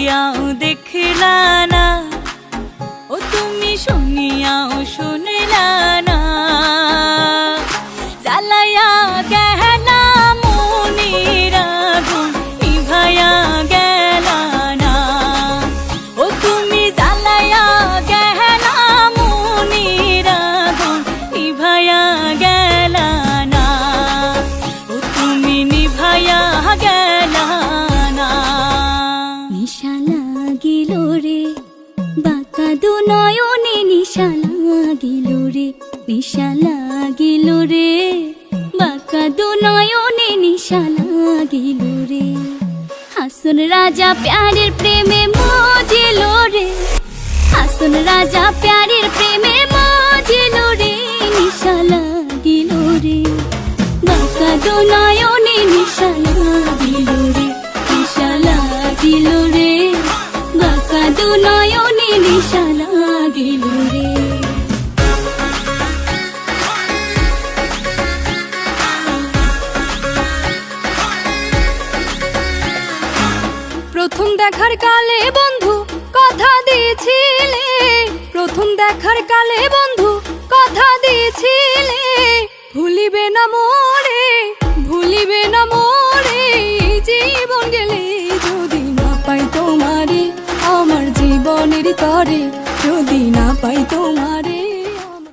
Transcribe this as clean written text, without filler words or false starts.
দেখিয়াও দেখলা না, ও তুমি শুনিয়াও শুনলা না। জ্বালায়া গেলা মনের আগুন নিভায়া গেলা না, ও তুমি জ্বালায়া গেলা মনের আগুন নিভায়া গেলা না, ও তুমি নিভায়া গেলা না। নিশা লাগিল রে বাঁকা দু নয়নে, নিশা লাগিল রে, নিশা লাগিল রে বাঁকা দু নয়নে, নিশা লাগিল রে। হাসন রাজা প্যারের প্রেমে মজিল রে, হাসন রাজা প্যারের প্রেমে মজিল রে, নিশা লাগিল রে বাঁকা দু নয়নে, নিশা লাগিল রে, নিশা লাগিল রে বাঁকা দু নয়নে, নিশা লাগিল রে। প্রথম দেখার কালে বন্ধু কথা দিয়েছিলে, প্রথম দেখার কালে বন্ধু কথা দিয়েছিলে, ভুলিবে না মোরে, ভুলিবে না মোরে, জীবন গেলে যদি না পাই তোমারে, আমার জীবনের তরে যদি না পাই তোমারে।